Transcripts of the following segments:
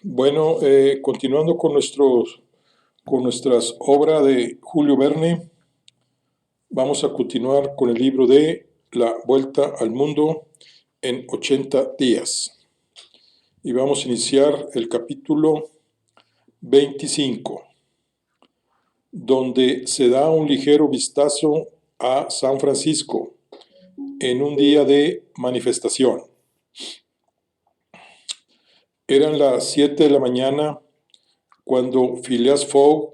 Bueno, continuando con nuestras obras de Julio Verne, vamos a continuar con el libro de La Vuelta al Mundo en 80 días. Y vamos a iniciar el capítulo 25, donde se da un ligero vistazo a San Francisco en un día de manifestación. Eran las 7 de la mañana cuando Phileas Fogg,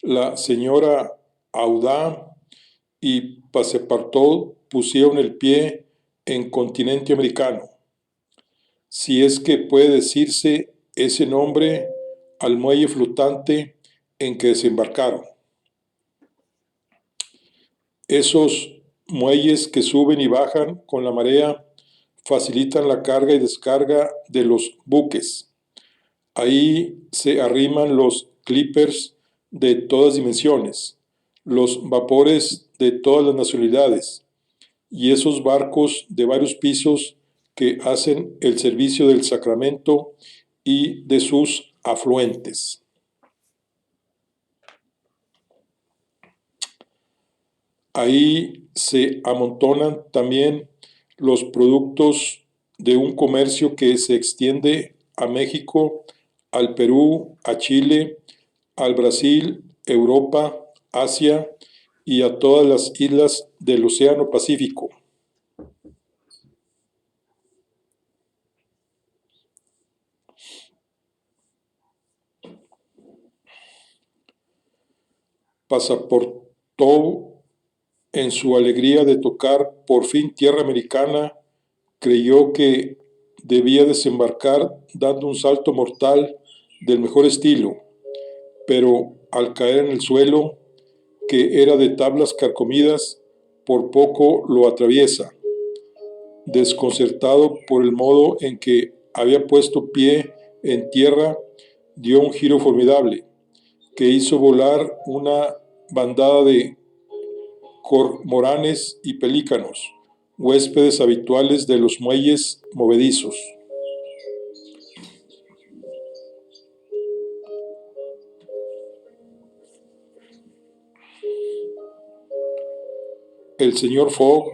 la señora Audaz y Passepartout pusieron el pie en continente americano, si es que puede decirse ese nombre al muelle flotante en que desembarcaron. Esos muelles que suben y bajan con la marea facilitan la carga y descarga de los buques. Ahí se arriman los clippers de todas dimensiones, los vapores de todas las nacionalidades y esos barcos de varios pisos que hacen el servicio del Sacramento y de sus afluentes. Ahí se amontonan también los productos de un comercio que se extiende a México, al Perú, a Chile, al Brasil, Europa, Asia y a todas las islas del Océano Pacífico. Passepartout, en su alegría de tocar por fin tierra americana, creyó que debía desembarcar dando un salto mortal del mejor estilo, pero al caer en el suelo, que era de tablas carcomidas, por poco lo atraviesa. Desconcertado por el modo en que había puesto pie en tierra, dio un giro formidable, que hizo volar una bandada de cormoranes y pelícanos, huéspedes habituales de los muelles movedizos. El señor Fogg,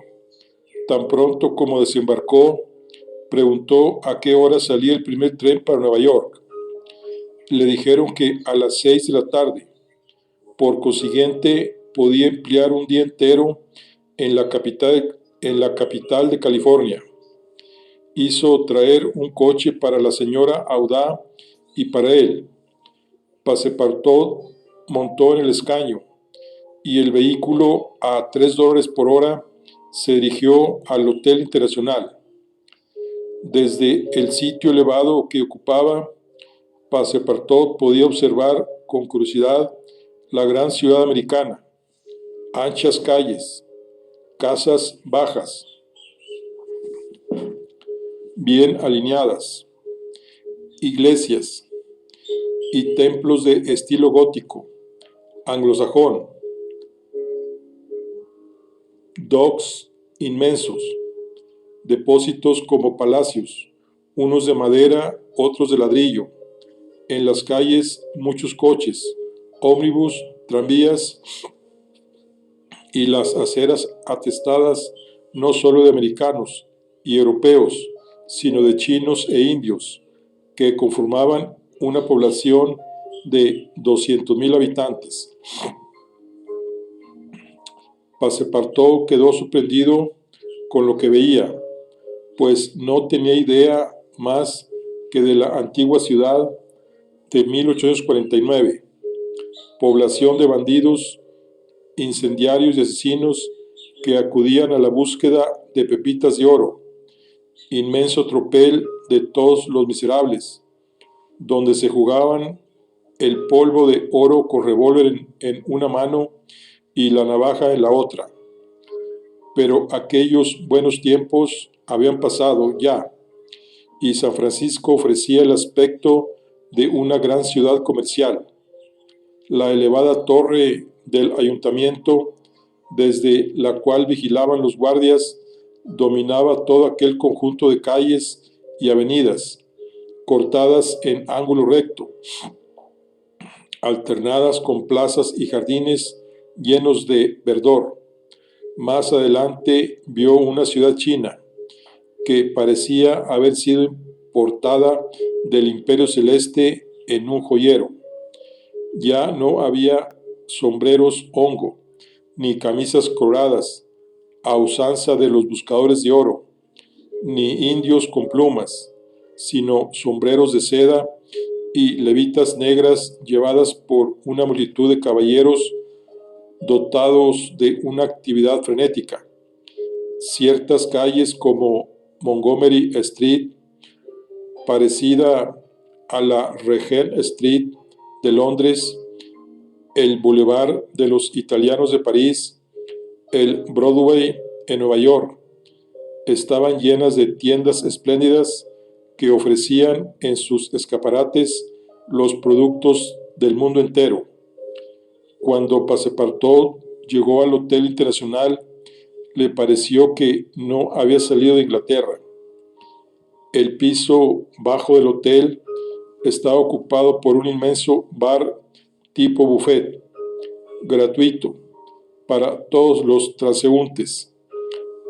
tan pronto como desembarcó, preguntó a qué hora salía el primer tren para Nueva York. Le dijeron que a las 6 de la tarde. Por consiguiente, podía emplear un día entero en la capital de California. Hizo traer un coche para la señora Audaz y para él. Passepartout montó en el escaño y el vehículo a $3 por hora se dirigió al Hotel Internacional. Desde el sitio elevado que ocupaba, Passepartout podía observar con curiosidad la gran ciudad americana, anchas calles, casas bajas, bien alineadas, iglesias y templos de estilo gótico, anglosajón, docks inmensos, depósitos como palacios, unos de madera, otros de ladrillo. En las calles muchos coches, ómnibus, tranvías y las aceras atestadas no solo de americanos y europeos, sino de chinos e indios, que conformaban una población de 200,000 habitantes. Passepartout quedó sorprendido con lo que veía, pues no tenía idea más que de la antigua ciudad de 1849, población de bandidos, incendiarios y asesinos que acudían a la búsqueda de pepitas de oro, inmenso tropel de todos los miserables, donde se jugaban el polvo de oro con revólver en una mano y la navaja en la otra. Pero aquellos buenos tiempos habían pasado ya, y San Francisco ofrecía el aspecto de una gran ciudad comercial. La elevada torre del ayuntamiento, desde la cual vigilaban los guardias, dominaba todo aquel conjunto de calles y avenidas, cortadas en ángulo recto, alternadas con plazas y jardines llenos de verdor. Más adelante vio una ciudad china que parecía haber sido importada del Imperio Celeste en un joyero. Ya no había sombreros hongo, ni camisas coloradas, a usanza de los buscadores de oro, ni indios con plumas, sino sombreros de seda y levitas negras llevadas por una multitud de caballeros dotados de una actividad frenética. Ciertas calles como Montgomery Street, parecida a la Regent Street de Londres, el Boulevard de los Italianos de París, el Broadway en Nueva York, estaban llenas de tiendas espléndidas que ofrecían en sus escaparates los productos del mundo entero. Cuando Passepartout llegó al Hotel Internacional, le pareció que no había salido de Inglaterra. El piso bajo del hotel estaba ocupado por un inmenso bar tipo buffet, gratuito para todos los transeúntes,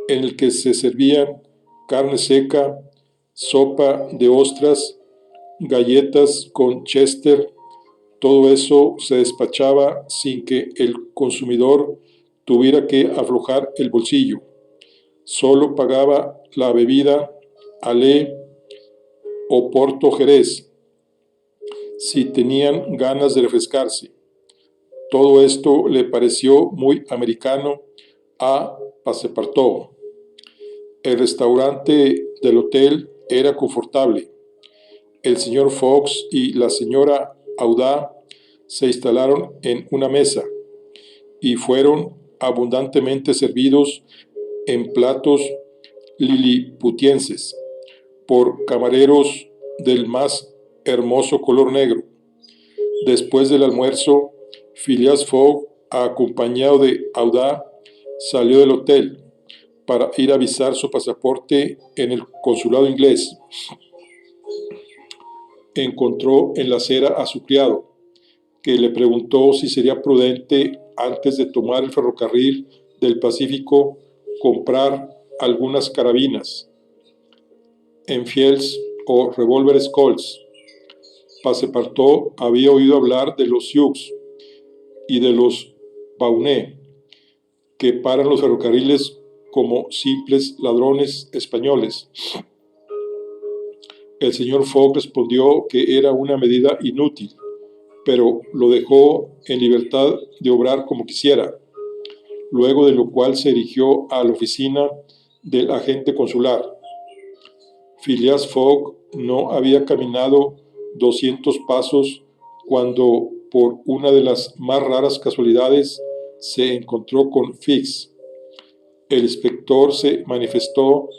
en el que se servían carne seca, sopa de ostras, galletas con Chester. Todo eso se despachaba sin que el consumidor tuviera que aflojar el bolsillo. Solo pagaba la bebida Alé o Porto Jerez si tenían ganas de refrescarse. Todo esto le pareció muy americano a Passepartout. El restaurante del hotel era confortable. El señor Fox y la señora Audá se instalaron en una mesa y fueron abundantemente servidos en platos liliputienses por camareros del más hermoso color negro. Después del almuerzo, Phileas Fogg, acompañado de Audá, salió del hotel para ir a avisar su pasaporte en el consulado inglés. Encontró en la acera a su criado, que le preguntó si sería prudente, antes de tomar el ferrocarril del Pacífico, comprar algunas carabinas, Enfields o revólveres Colts. Passepartout había oído hablar de los Sioux y de los Paunet, que paran los ferrocarriles como simples ladrones españoles. El señor Fogg respondió que era una medida inútil, pero lo dejó en libertad de obrar como quisiera, luego de lo cual se dirigió a la oficina del agente consular. Phileas Fogg no había caminado 200 pasos cuando, por una de las más raras casualidades, se encontró con Fix. El inspector se manifestó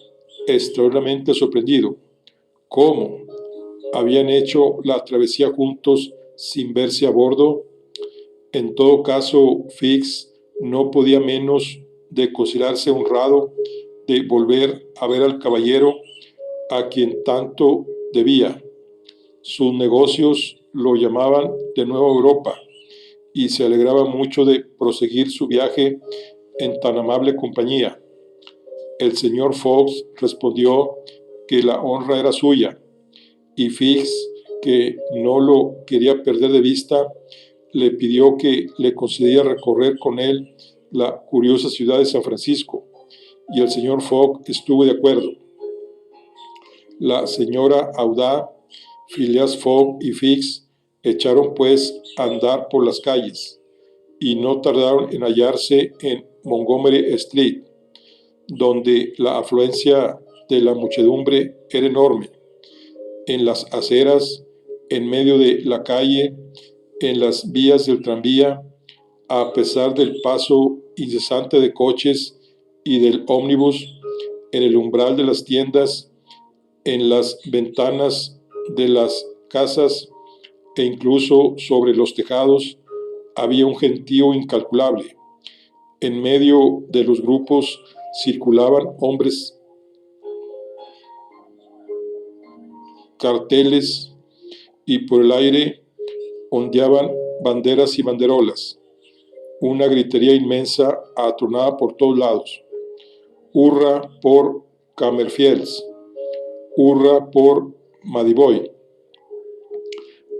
extraordinariamente sorprendido. ¿Cómo? ¿Habían hecho la travesía juntos sin verse a bordo? En todo caso, Fix no podía menos de considerarse honrado de volver a ver al caballero a quien tanto debía. Sus negocios lo llamaban de nuevo a Europa y se alegraba mucho de proseguir su viaje en tan amable compañía. El señor Fox respondió que la honra era suya, y Fix, que no lo quería perder de vista, le pidió que le concediera recorrer con él la curiosa ciudad de San Francisco, y el señor Fogg estuvo de acuerdo. La señora Audá, Phileas Fogg y Fix echaron pues a andar por las calles, y no tardaron en hallarse en Montgomery Street, donde la afluencia de la muchedumbre era enorme. En las aceras, en medio de la calle, en las vías del tranvía, a pesar del paso incesante de coches y del ómnibus, en el umbral de las tiendas, en las ventanas de las casas e incluso sobre los tejados, había un gentío incalculable. En medio de los grupos circulaban hombres carteles, y por el aire ondeaban banderas y banderolas. Una gritería inmensa atronaba por todos lados. Hurra por Cammerfields, hurra por Madiboy.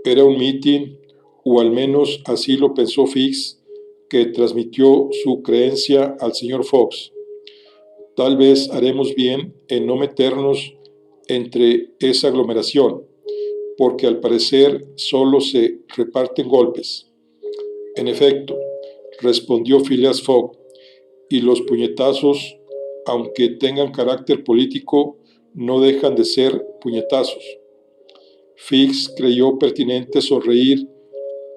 Era un mitin, o al menos así lo pensó Fix, que transmitió su creencia al señor Fox. Tal vez haremos bien en no meternos entre esa aglomeración, porque al parecer solo se reparten golpes. En efecto, respondió Phileas Fogg, y los puñetazos, aunque tengan carácter político, no dejan de ser puñetazos. Fix creyó pertinente sonreír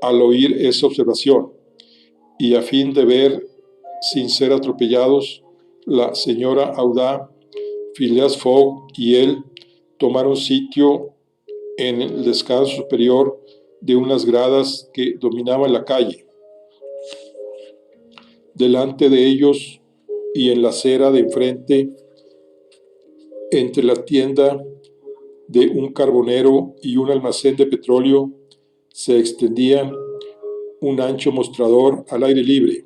al oír esa observación, y a fin de ver sin ser atropellados, la señora Audá, Phileas Fogg y él tomaron sitio en el descanso superior de unas gradas que dominaban la calle. Delante de ellos y en la acera de enfrente, entre la tienda de un carbonero y un almacén de petróleo, se extendían un ancho mostrador al aire libre,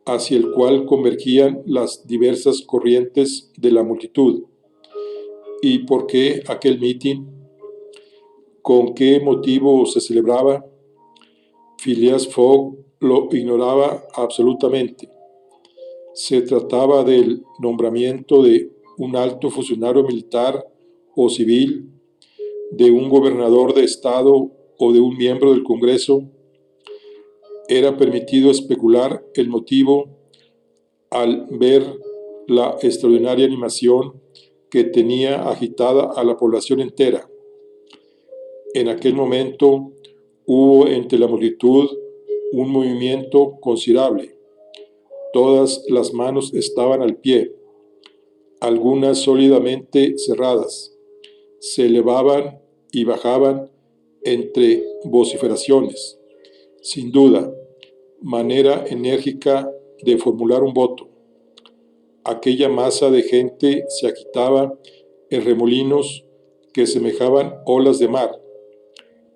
hacia el cual convergían las diversas corrientes de la multitud. ¿Y por qué aquel mitin? ¿Con qué motivo se celebraba? Phileas Fogg lo ignoraba absolutamente. Se trataba del nombramiento de un alto funcionario militar o civil, de un gobernador de estado o de un miembro del Congreso. Era permitido especular el motivo al ver la extraordinaria animación que tenía agitada a la población entera. En aquel momento hubo entre la multitud un movimiento considerable. Todas las manos estaban al pie, algunas sólidamente cerradas. Se elevaban y bajaban entre vociferaciones. Sin duda, manera enérgica de formular un voto. Aquella masa de gente se agitaba en remolinos que semejaban olas de mar.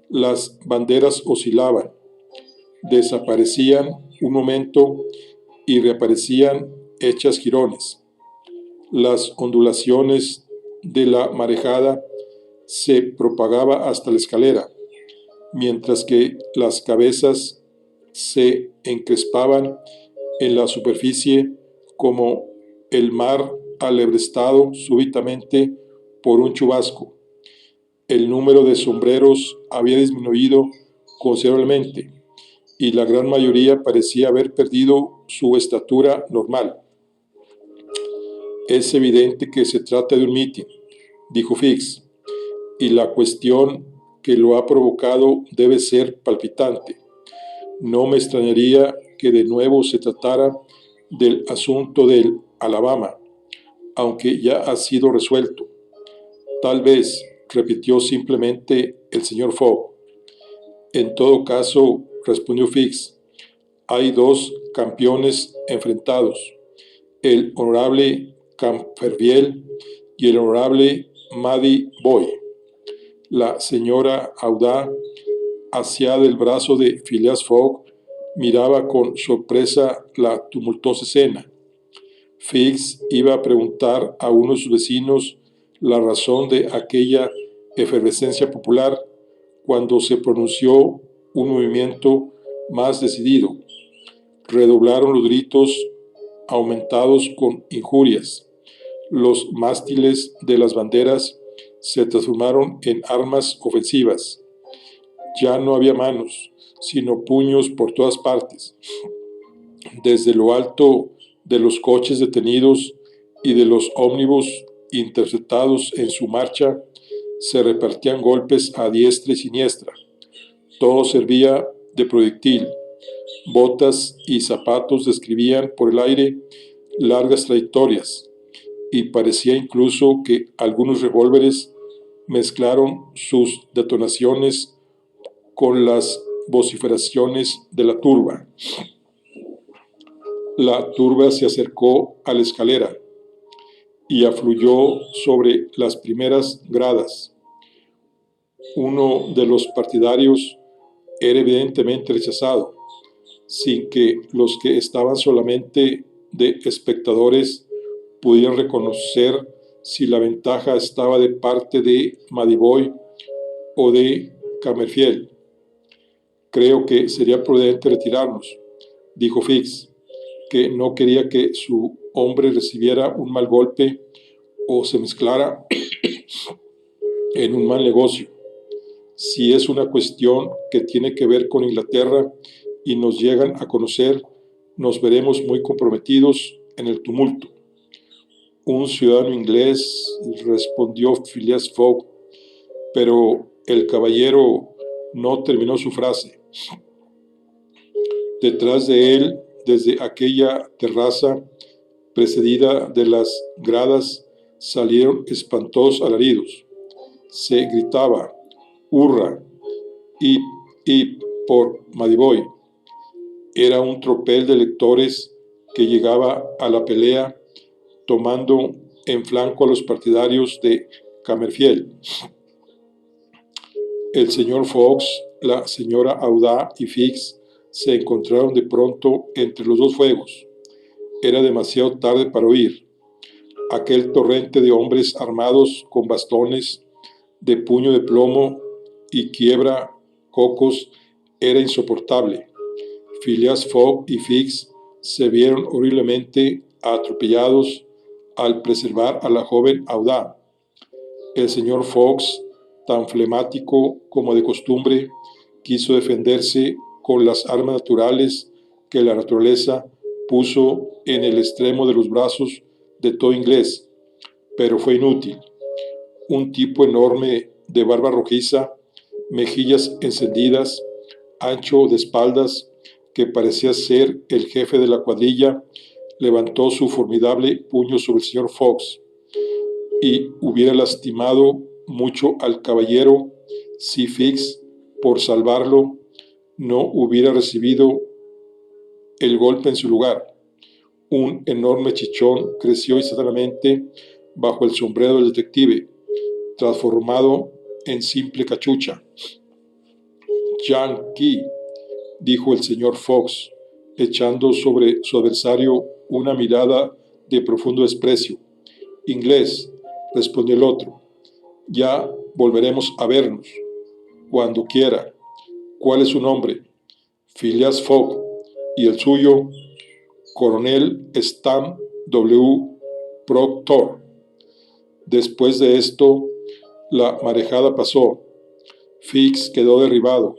Las banderas oscilaban, desaparecían un momento y reaparecían hechas jirones. Las ondulaciones de la marejada se propagaba hasta la escalera, mientras que las cabezas se encrespaban en la superficie como el mar alebrestado súbitamente por un chubasco. El número de sombreros había disminuido considerablemente, y la gran mayoría parecía haber perdido su estatura normal. Es evidente que se trata de un mitin, dijo Fix, y la cuestión que lo ha provocado debe ser palpitante. No me extrañaría que de nuevo se tratara del asunto del Alabama, aunque ya ha sido resuelto. Tal vez, repitió simplemente el señor Fogg. En todo caso, respondió Fix, hay dos campeones enfrentados, el honorable Camperfield y el honorable Madiboy. La señora Audá, asiada del brazo de Phileas Fogg, miraba con sorpresa la tumultuosa escena. Fix iba a preguntar a uno de sus vecinos la razón de aquella efervescencia popular cuando se pronunció un movimiento más decidido. Redoblaron los gritos, aumentados con injurias. Los mástiles de las banderas se transformaron en armas ofensivas. Ya no había manos, sino puños por todas partes. Desde lo alto de los coches detenidos y de los ómnibus interceptados en su marcha, se repartían golpes a diestra y siniestra. Todo servía de proyectil. Botas y zapatos describían por el aire largas trayectorias, y parecía incluso que algunos revólveres mezclaron sus detonaciones con las vociferaciones de la turba. La turba se acercó a la escalera y afluyó sobre las primeras gradas. Uno de los partidarios era evidentemente rechazado, sin que los que estaban solamente de espectadores pudieran reconocer si la ventaja estaba de parte de Madiboy o de Camerfield. Creo que sería prudente retirarnos, dijo Fix, que no quería que su hombre recibiera un mal golpe o se mezclara en un mal negocio. Si es una cuestión que tiene que ver con Inglaterra y nos llegan a conocer, nos veremos muy comprometidos en el tumulto. Un ciudadano inglés, respondió Phileas Fogg, pero el caballero no terminó su frase. Detrás de él, desde aquella terraza precedida de las gradas, salieron espantosos alaridos. Se gritaba «¡Hurra! ¡Hip, por Madiboy!». Era un tropel de lectores que llegaba a la pelea, tomando en flanco a los partidarios de Camerfield. El señor Fox, la señora Audá y Fix se encontraron de pronto entre los dos fuegos. Era demasiado tarde para huir. Aquel torrente de hombres armados con bastones de puño de plomo y quiebra cocos era insoportable. Phileas Fogg y Fix se vieron horriblemente atropellados al preservar a la joven Audá. El señor Fox, tan flemático como de costumbre, quiso defenderse con las armas naturales que la naturaleza puso en el extremo de los brazos de todo inglés, pero fue inútil. Un tipo enorme de barba rojiza, mejillas encendidas, ancho de espaldas, que parecía ser el jefe de la cuadrilla, levantó su formidable puño sobre el señor Fox y hubiera lastimado mucho al caballero si Fix, por salvarlo, no hubiera recibido el golpe en su lugar. Un enorme chichón creció instantáneamente bajo el sombrero del detective, transformado en simple cachucha. «Yankee», dijo el señor Fox, echando sobre su adversario una mirada de profundo desprecio. «Inglés», respondió el otro. «Ya volveremos a vernos, cuando quiera. ¿Cuál es su nombre?» «Phileas Fogg». «¿Y el suyo?» «Coronel Stam W. Proctor». Después de esto, la marejada pasó. Fix quedó derribado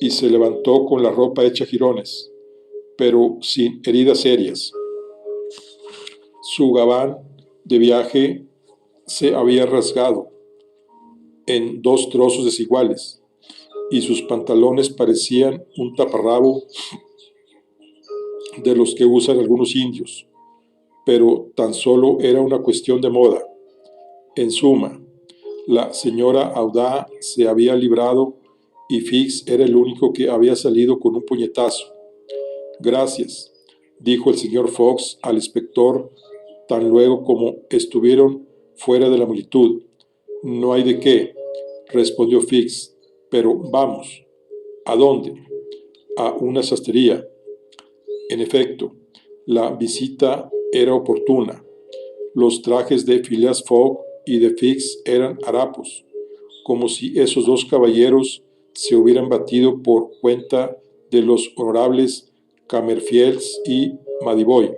y se levantó con la ropa hecha jirones, pero sin heridas serias. Su gabán de viaje se había rasgado en dos trozos desiguales y sus pantalones parecían un taparrabo de los que usan algunos indios, pero tan solo era una cuestión de moda. En suma, la señora Audá se había librado y Fix era el único que había salido con un puñetazo. «Gracias», dijo el señor Fox al inspector tan luego como estuvieron fuera de la multitud. «No hay de qué», respondió Fix, «pero vamos». «¿A dónde?» «A una sastrería». En efecto, la visita era oportuna. Los trajes de Phileas Fogg y de Fix eran harapos, como si esos dos caballeros se hubieran batido por cuenta de los honorables Camerfields y Madiboy.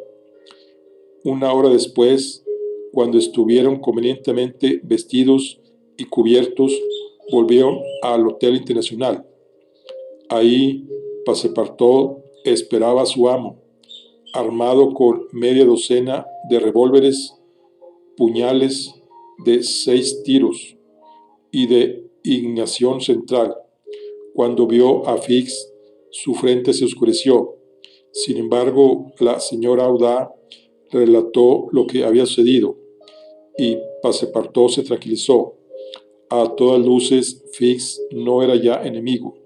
Una hora después, cuando estuvieron convenientemente vestidos y cubiertos, volvieron al Hotel Internacional. Ahí Passepartout esperaba a su amo, armado con media docena de revólveres, puñales de 6 tiros y de ignición central. Cuando vio a Fix, su frente se oscureció. Sin embargo, la señora Audá relató lo que había sucedido y Passepartout se tranquilizó. A todas luces, Fix no era ya enemigo,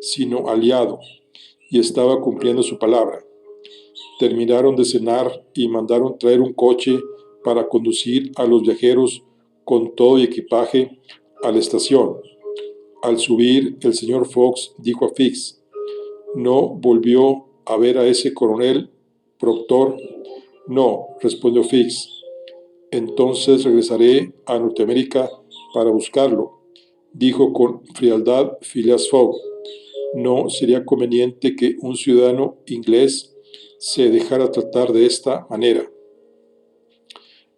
sino aliado, y estaba cumpliendo su palabra. Terminaron de cenar y mandaron traer un coche para conducir a los viajeros con todo y equipaje a la estación. Al subir, el señor Fox dijo a Fix: ¿no volvió a ver a ese coronel Proctor? No, respondió Fix. Entonces regresaré a Norteamérica para buscarlo, dijo con frialdad Phileas Fogg. No sería conveniente que un ciudadano inglés se dejara tratar de esta manera.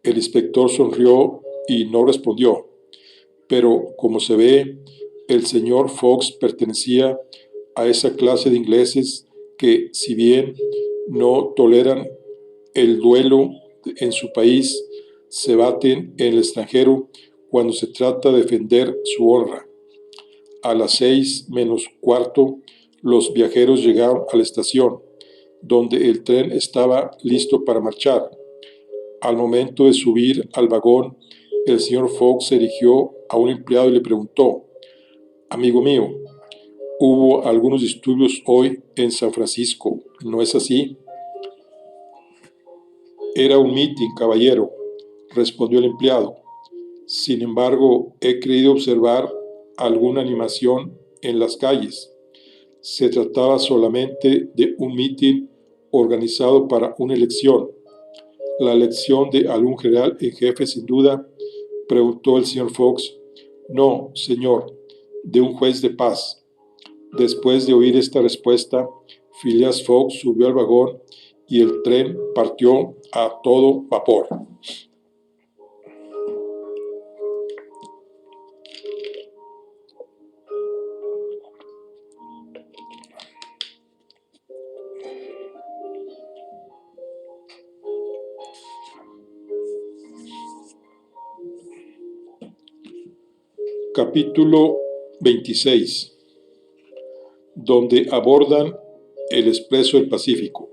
El inspector sonrió y no respondió, pero como se ve, el señor Fox pertenecía a esa clase de ingleses que, si bien no toleran el duelo en su país, se baten en el extranjero cuando se trata de defender su honra. A las 6:15, los viajeros llegaron a la estación, donde el tren estaba listo para marchar. Al momento de subir al vagón, el señor Fox se dirigió a un empleado y le preguntó: «Amigo mío, hubo algunos disturbios hoy en San Francisco, ¿no es así?» «Era un mitin, caballero», respondió el empleado. «Sin embargo, he creído observar alguna animación en las calles. Se trataba solamente de un mitin organizado para una elección». «¿La elección de algún general en jefe, sin duda?», preguntó el señor Fox. «No, señor, de un juez de paz». Después de oír esta respuesta, Phileas Fogg subió al vagón y el tren partió a todo vapor. Capítulo 26, donde abordan el Expreso del Pacífico.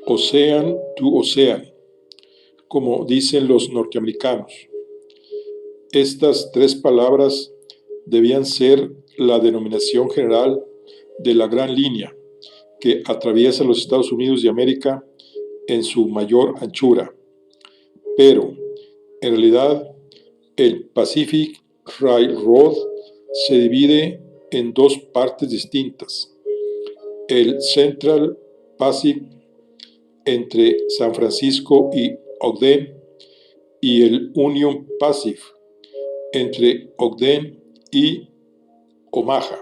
Ocean to Ocean, como dicen los norteamericanos. Estas tres palabras debían ser la denominación general de la gran línea que atraviesa los Estados Unidos de América en su mayor anchura. Pero, en realidad, el Pacific Railroad se divide en dos partes distintas: el Central Pacific entre San Francisco y Ogden, y el Union Pacific entre Ogden y Omaha.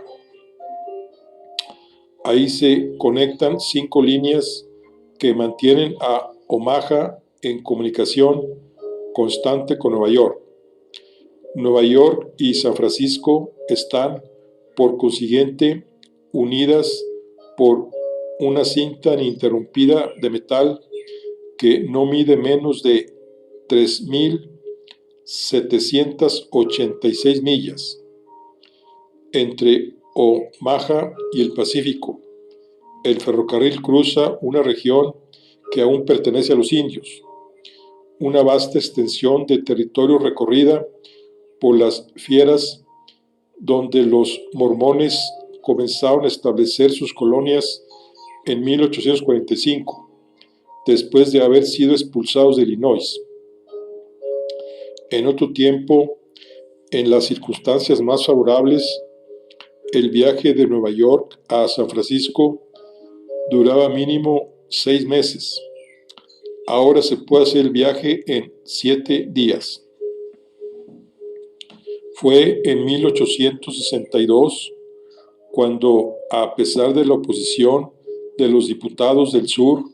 Ahí se conectan 5 líneas que mantienen a Omaha en comunicación constante con Nueva York. Nueva York y San Francisco están, por consiguiente, unidas por una cinta ininterrumpida de metal que no mide menos de 3.786 millas. Entre Omaha y el Pacífico, el ferrocarril cruza una región que aún pertenece a los indios, una vasta extensión de territorio recorrida por las fieras, donde los mormones comenzaron a establecer sus colonias en 1845, después de haber sido expulsados de Illinois. En otro tiempo, en las circunstancias más favorables, el viaje de Nueva York a San Francisco duraba mínimo 6 meses. Ahora se puede hacer el viaje en 7 días. Fue en 1862 cuando, a pesar de la oposición de los diputados del sur,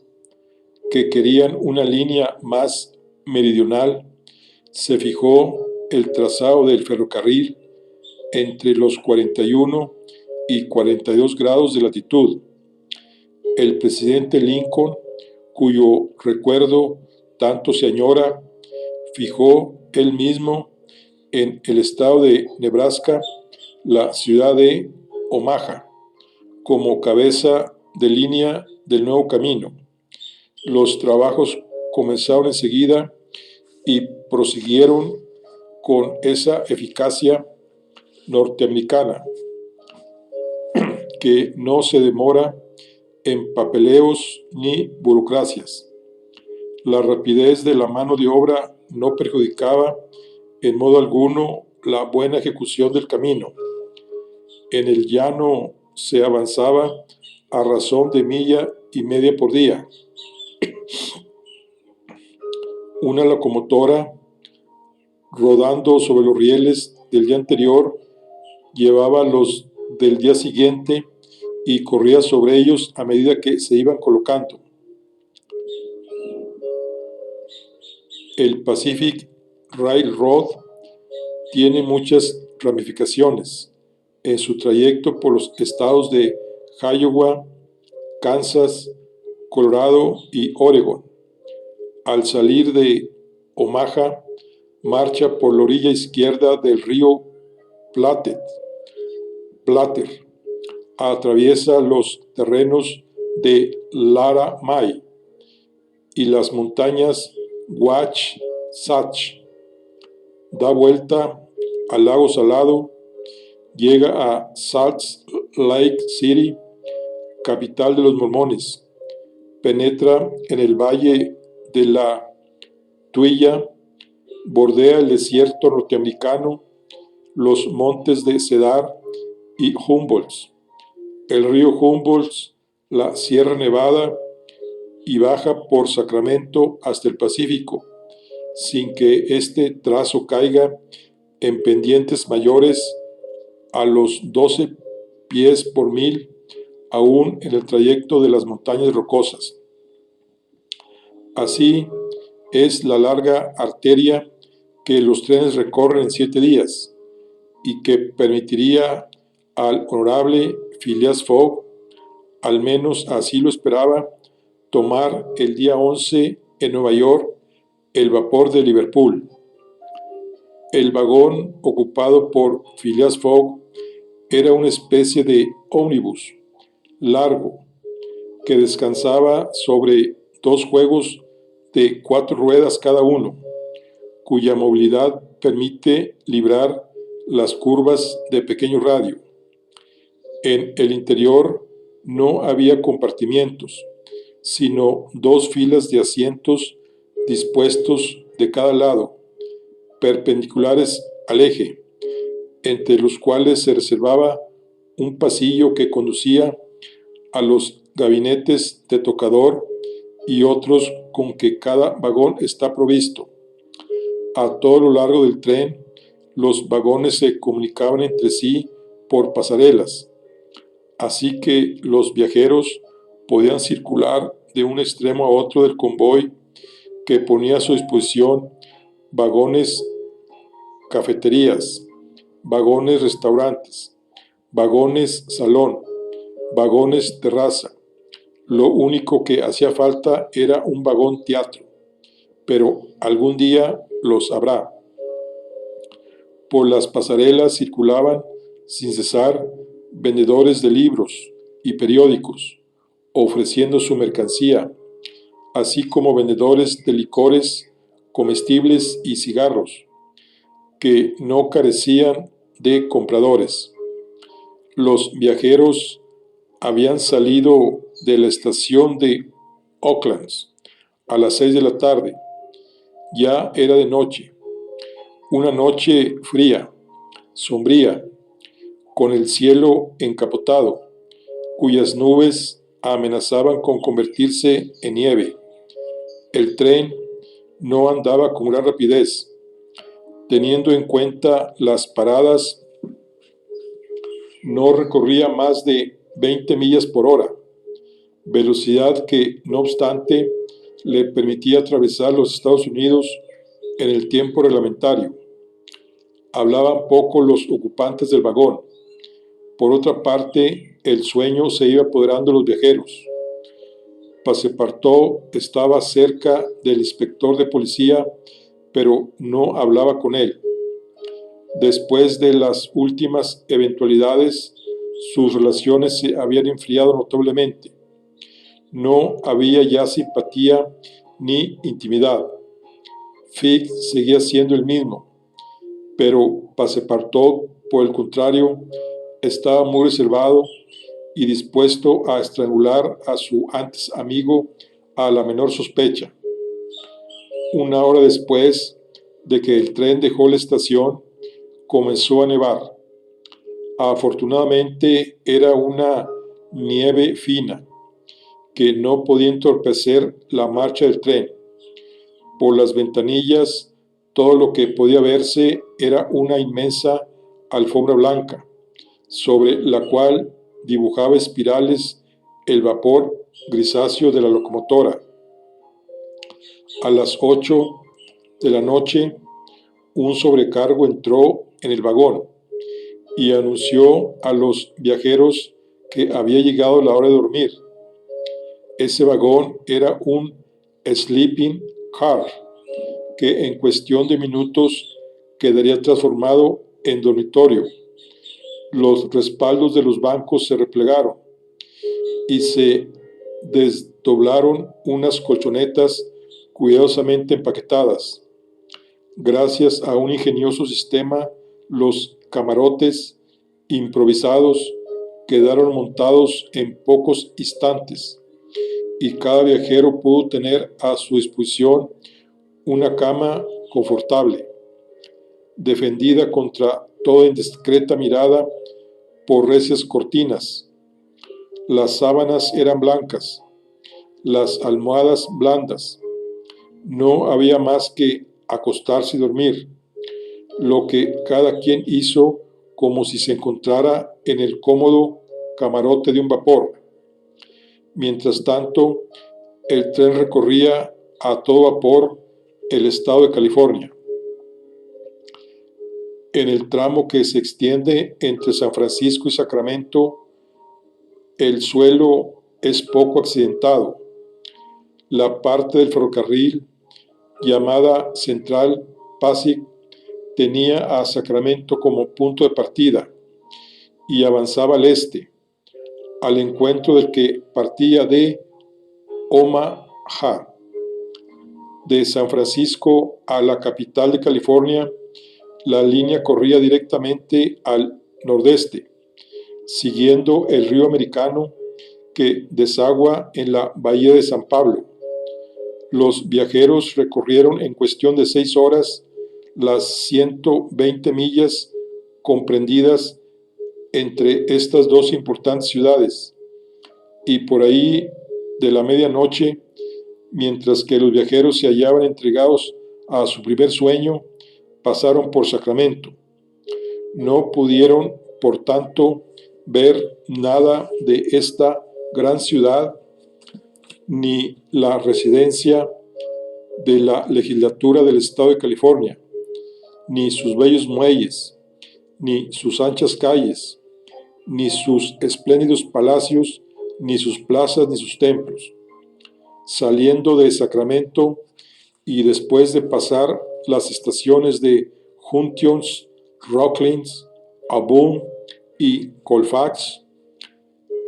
que querían una línea más meridional, se fijó el trazado del ferrocarril entre los 41 y 42 grados de latitud. El presidente Lincoln, cuyo recuerdo tanto se añora, fijó él mismo en el estado de Nebraska la ciudad de Omaha como cabeza de línea del nuevo camino. Los trabajos comenzaron enseguida y prosiguieron con esa eficacia norteamericana que no se demora en papeleos ni burocracias. La rapidez de la mano de obra no perjudicaba en modo alguno la buena ejecución del camino. En el llano se avanzaba a razón de milla y media por día. Una locomotora, rodando sobre los rieles del día anterior, llevaba los del día siguiente y corría sobre ellos a medida que se iban colocando. El Pacific Railroad tiene muchas ramificaciones en su trayecto por los estados de Iowa, Kansas, Colorado y Oregon. Al salir de Omaha, marcha por la orilla izquierda del río Platte, atraviesa los terrenos de Laramie y las montañas Wasatch, da vuelta al lago Salado, llega a Salt Lake City, capital de los mormones, penetra en el valle de la Tuilla, bordea el desierto norteamericano, los montes de Cedar y Humboldt, el río Humboldt, la Sierra Nevada, y baja por Sacramento hasta el Pacífico, sin que este trazo caiga en pendientes mayores a los 12 pies por mil, aún en el trayecto de las montañas rocosas. Así es la larga arteria que los trenes recorren en 7 días y que permitiría al honorable Phileas Fogg, al menos así lo esperaba, tomar el día 11 en Nueva York el vapor de Liverpool. El vagón ocupado por Phileas Fogg era una especie de ómnibus largo que descansaba sobre 2 juegos de 4 ruedas cada uno, cuya movilidad permite librar las curvas de pequeño radio. En el interior no había compartimientos, sino 2 filas de asientos dispuestos de cada lado, perpendiculares al eje, entre los cuales se reservaba un pasillo que conducía a los gabinetes de tocador y otros con que cada vagón está provisto. A todo lo largo del tren, los vagones se comunicaban entre sí por pasarelas, así que los viajeros podían circular de un extremo a otro del convoy, que ponía a su disposición vagones cafeterías, vagones restaurantes, vagones salón, vagones terraza. Lo único que hacía falta era un vagón teatro, pero algún día los habrá. Por las pasarelas circulaban sin cesar vendedores de libros y periódicos, ofreciendo su mercancía, así como vendedores de licores, comestibles y cigarros, que no carecían de compradores. Los viajeros habían salido de la estación de Oakland a las 6 de la tarde. Ya era de noche, una noche fría, sombría, con el cielo encapotado, cuyas nubes amenazaban con convertirse en nieve. El tren no andaba con gran rapidez, teniendo en cuenta las paradas. No recorría más de 20 millas por hora, velocidad que, no obstante, le permitía atravesar los Estados Unidos en el tiempo reglamentario. Hablaban poco los ocupantes del vagón. Por otra parte, el sueño se iba apoderando de los viajeros. Passepartout estaba cerca del inspector de policía, pero no hablaba con él. Después de las últimas eventualidades, sus relaciones se habían enfriado notablemente. No había ya simpatía ni intimidad. Fig seguía siendo el mismo, pero Passepartout, por el contrario, estaba muy reservado y dispuesto a estrangular a su antes amigo a la menor sospecha. Una hora después de que el tren dejó la estación, comenzó a nevar. Afortunadamente era una nieve fina que no podía entorpecer la marcha del tren. Por las ventanillas, todo lo que podía verse era una inmensa alfombra blanca, sobre la cual dibujaba espirales el vapor grisáceo de la locomotora. A las 8 de la noche, un sobrecargo entró en el vagón y anunció a los viajeros que había llegado la hora de dormir. Ese vagón era un sleeping car que en cuestión de minutos quedaría transformado en dormitorio. Los respaldos de los bancos se replegaron y se desdoblaron unas colchonetas cuidadosamente empaquetadas. Gracias a un ingenioso sistema, los camarotes improvisados quedaron montados en pocos instantes y cada viajero pudo tener a su disposición una cama confortable, defendida contra toda indiscreta mirada por recias cortinas. Las sábanas eran blancas, las almohadas blandas. No había más que acostarse y dormir, lo que cada quien hizo como si se encontrara en el cómodo camarote de un vapor. Mientras tanto, el tren recorría a todo vapor el estado de California. En el tramo que se extiende entre San Francisco y Sacramento, el suelo es poco accidentado. La parte del ferrocarril llamada Central Pacific tenía a Sacramento como punto de partida y avanzaba al este, al encuentro del que partía de Omaha. De San Francisco a la capital de California, la línea corría directamente al nordeste, siguiendo el río Americano que desagua en la bahía de San Pablo. Los viajeros recorrieron en cuestión de 6 horas las 120 millas comprendidas entre estas dos importantes ciudades, y por ahí de la medianoche, mientras que los viajeros se hallaban entregados a su primer sueño, pasaron por Sacramento. No pudieron, por tanto, ver nada de esta gran ciudad, ni la residencia de la legislatura del estado de California, ni sus bellos muelles, ni sus anchas calles, ni sus espléndidos palacios, ni sus plazas, ni sus templos. Saliendo de Sacramento y después de pasar las estaciones de Huntington, Rockledge, Auburn y Colfax,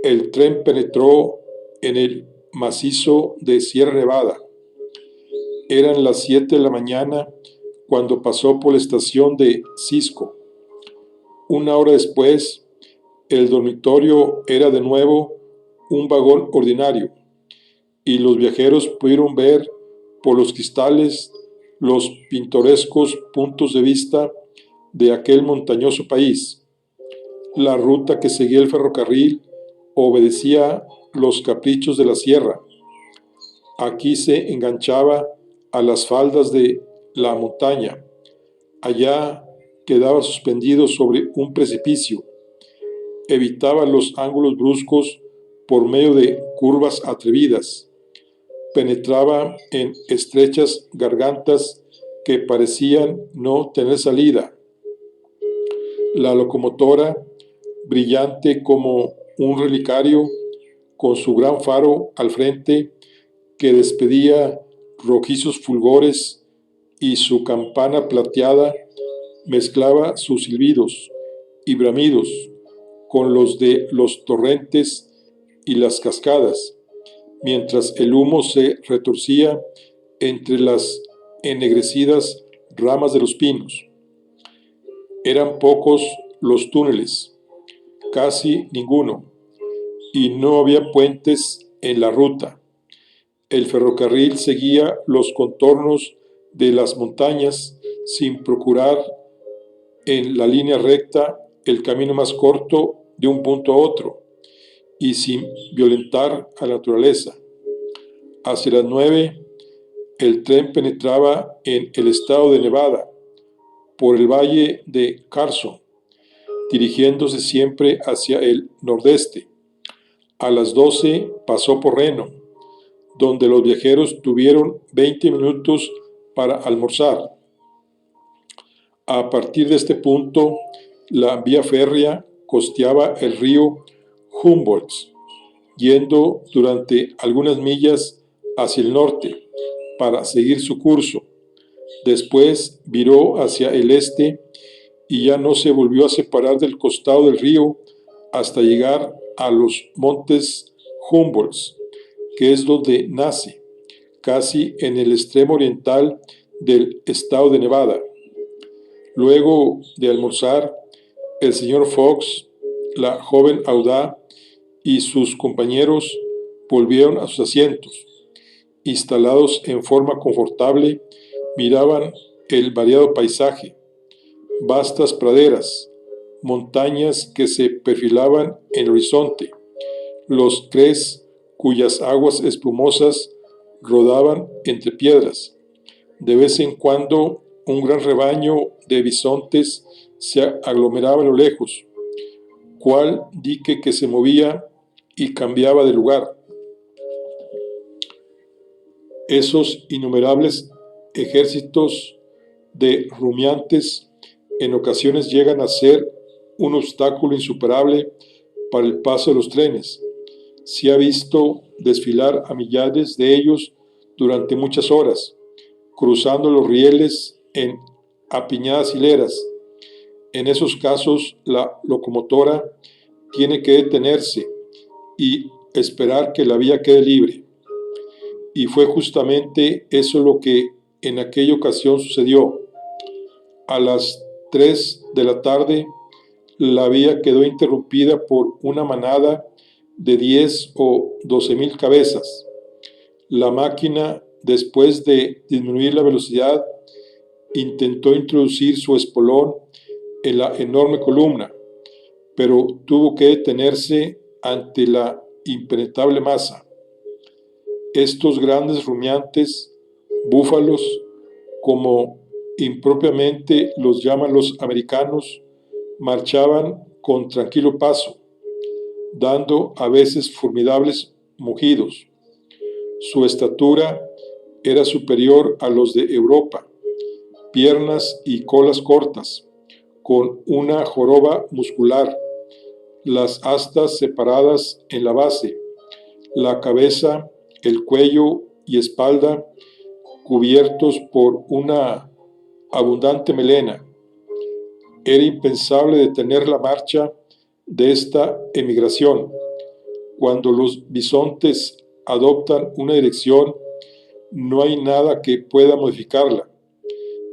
el tren penetró en el macizo de Sierra Nevada. Eran las 7 de la mañana cuando pasó por la estación de Cisco. Una hora después, el dormitorio era de nuevo un vagón ordinario, y los viajeros pudieron ver por los cristales los pintorescos puntos de vista de aquel montañoso país. La ruta que seguía el ferrocarril obedecía los caprichos de la sierra. Aquí se enganchaba a las faldas de la montaña. Allá quedaba suspendido sobre un precipicio. Evitaba los ángulos bruscos por medio de curvas atrevidas. Penetraba en estrechas gargantas que parecían no tener salida. La locomotora, brillante como un relicario, con su gran faro al frente que despedía rojizos fulgores, y su campana plateada mezclaba sus silbidos y bramidos con los de los torrentes y las cascadas, mientras el humo se retorcía entre las ennegrecidas ramas de los pinos. Eran pocos los túneles, casi ninguno, y no había puentes en la ruta. El ferrocarril seguía los contornos de las montañas sin procurar en la línea recta el camino más corto de un punto a otro y sin violentar a la naturaleza. Hacia las 9, el tren penetraba en el estado de Nevada por el valle de Carson, dirigiéndose siempre hacia el nordeste. A las 12 pasó por Reno, donde los viajeros tuvieron 20 minutos para almorzar. A partir de este punto, la vía férrea costeaba el río Humboldt, yendo durante algunas millas hacia el norte para seguir su curso. Después viró hacia el este y ya no se volvió a separar del costado del río hasta llegar a los montes Humboldt, que es donde nace, casi en el extremo oriental del estado de Nevada. Luego de almorzar, el señor Fox, la joven Audaz y sus compañeros volvieron a sus asientos. Instalados en forma confortable, miraban el variado paisaje, vastas praderas, montañas que se perfilaban en el horizonte, los Cres cuyas aguas espumosas rodaban entre piedras. De vez en cuando un gran rebaño de bisontes se aglomeraba a lo lejos, cual dique que se movía y cambiaba de lugar. Esos innumerables ejércitos de rumiantes en ocasiones llegan a ser un obstáculo insuperable para el paso de los trenes. Se ha visto desfilar a millares de ellos durante muchas horas, cruzando los rieles en apiñadas hileras. En esos casos, la locomotora tiene que detenerse y esperar que la vía quede libre. Y fue justamente eso lo que en aquella ocasión sucedió. A las 3 de la tarde, la vía quedó interrumpida por una manada de 10 o 12,000 cabezas. La máquina, después de disminuir la velocidad, intentó introducir su espolón en la enorme columna, pero tuvo que detenerse ante la impenetrable masa. Estos grandes rumiantes, búfalos, como impropiamente los llaman los americanos, marchaban con tranquilo paso, dando a veces formidables mugidos. Su estatura era superior a los de Europa, piernas y colas cortas, con una joroba muscular, las astas separadas en la base, la cabeza, el cuello y espalda cubiertos por una abundante melena. Era impensable detener la marcha de esta emigración. Cuando los bisontes adoptan una dirección, no hay nada que pueda modificarla.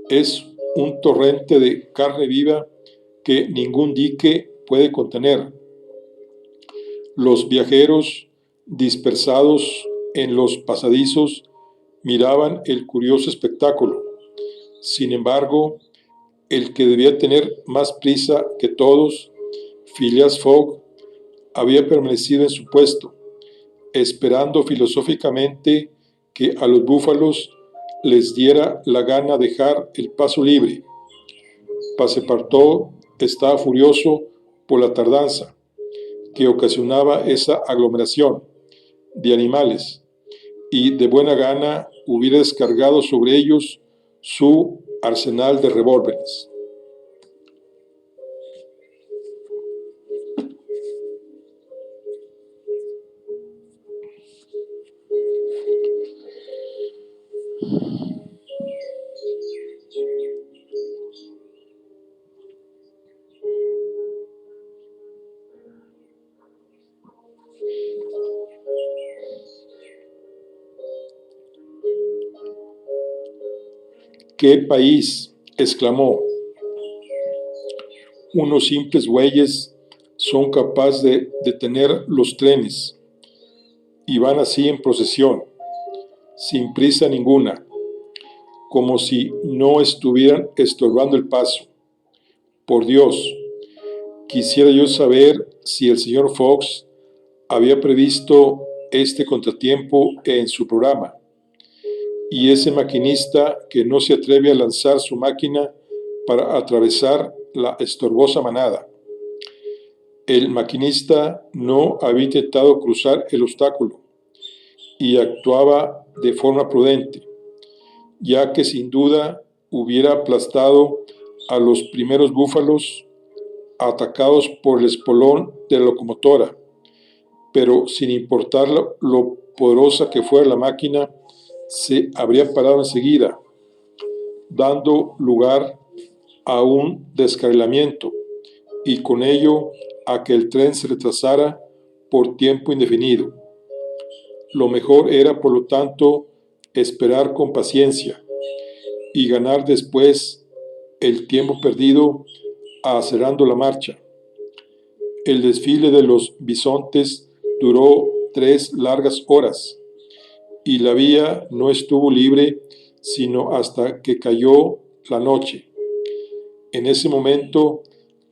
Es un torrente de carne viva que ningún dique puede contener. Los viajeros, dispersados en los pasadizos, miraban el curioso espectáculo. Sin embargo, el que debía tener más prisa que todos, Phileas Fogg, había permanecido en su puesto, esperando filosóficamente que a los búfalos les diera la gana dejar el paso libre. Passepartout estaba furioso por la tardanza que ocasionaba esa aglomeración de animales y de buena gana hubiera descargado sobre ellos su arsenal de revólveres. ¡Qué país!, exclamó. Unos simples bueyes son capaces de detener los trenes y van así en procesión, sin prisa ninguna, como si no estuvieran estorbando el paso. Por Dios, quisiera yo saber si el señor Fox había previsto este contratiempo en su programa, y ese maquinista que no se atreve a lanzar su máquina para atravesar la estorbosa manada. El maquinista no había intentado cruzar el obstáculo y actuaba de forma prudente, ya que sin duda hubiera aplastado a los primeros búfalos atacados por el espolón de la locomotora, pero sin importar lo poderosa que fuera la máquina, se habría parado enseguida, dando lugar a un descarrilamiento y con ello a que el tren se retrasara por tiempo indefinido. Lo mejor era, por lo tanto, esperar con paciencia y ganar después el tiempo perdido acelerando la marcha. El desfile de los bisontes duró 3 largas horas y la vía no estuvo libre sino hasta que cayó la noche. En ese momento,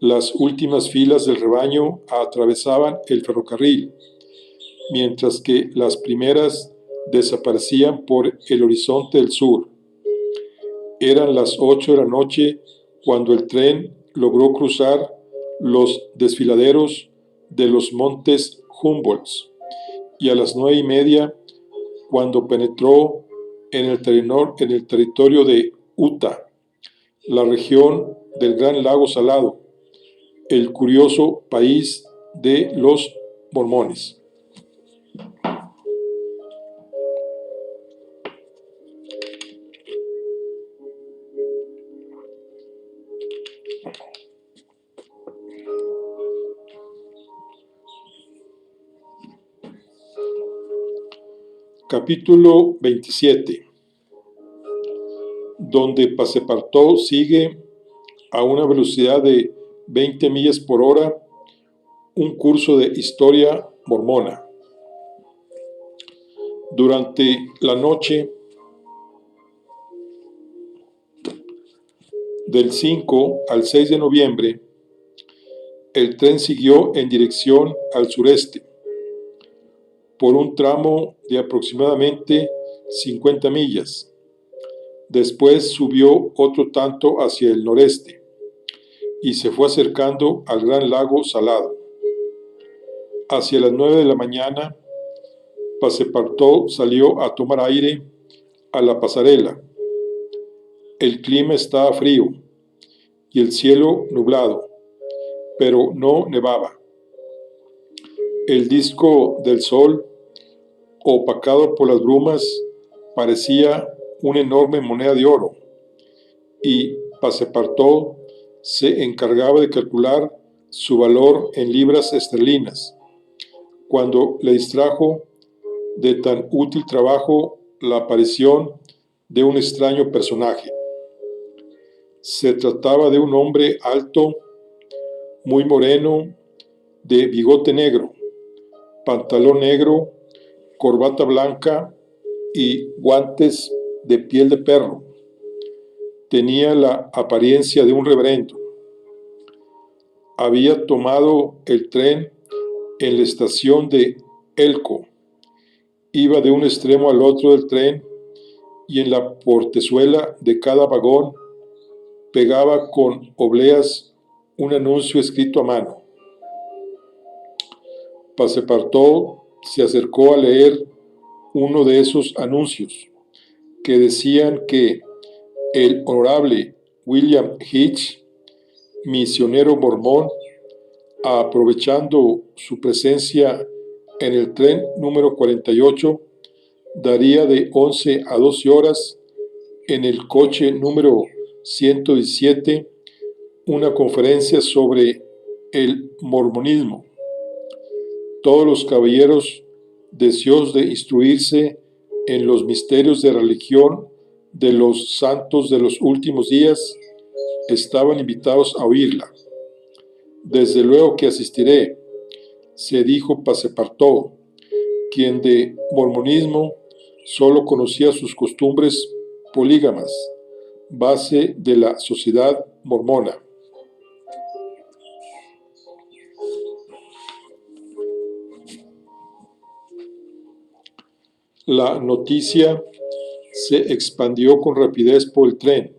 las últimas filas del rebaño atravesaban el ferrocarril, mientras que las primeras desaparecían por el horizonte del sur. Eran las 8 de la noche cuando el tren logró cruzar los desfiladeros de los montes Humboldt, y a las 9:30 cuando penetró en el territorio de Utah, la región del Gran Lago Salado, el curioso país de los mormones. Capítulo 27, donde Passepartout sigue a una velocidad de 20 millas por hora un curso de historia mormona. Durante la noche del 5 al 6 de noviembre, el tren siguió en dirección al sureste por un tramo de aproximadamente 50 millas. Después subió otro tanto hacia el noreste y se fue acercando al Gran Lago Salado. Hacia las 9 de la mañana, Passepartout salió a tomar aire a la pasarela. El clima estaba frío y el cielo nublado, pero no nevaba. El disco del sol, opacado por las brumas, parecía una enorme moneda de oro, y Passepartout se encargaba de calcular su valor en libras esterlinas, cuando le distrajo de tan útil trabajo la aparición de un extraño personaje. Se trataba de un hombre alto, muy moreno, de bigote negro, pantalón negro, corbata blanca y guantes de piel de perro. Tenía la apariencia de un reverendo. Había tomado el tren en la estación de Elko. Iba de un extremo al otro del tren y en la portezuela de cada vagón pegaba con obleas un anuncio escrito a mano. Passepartout se acercó a leer uno de esos anuncios, que decían que el honorable William Hitch, misionero mormón, aprovechando su presencia en el tren número 48, daría de 11 a 12 horas en el coche número 117 una conferencia sobre el mormonismo. Todos los caballeros deseosos de instruirse en los misterios de religión de los santos de los últimos días estaban invitados a oírla. Desde luego que asistiré, se dijo Passepartout, quien de mormonismo solo conocía sus costumbres polígamas, base de la sociedad mormona. La noticia se expandió con rapidez por el tren,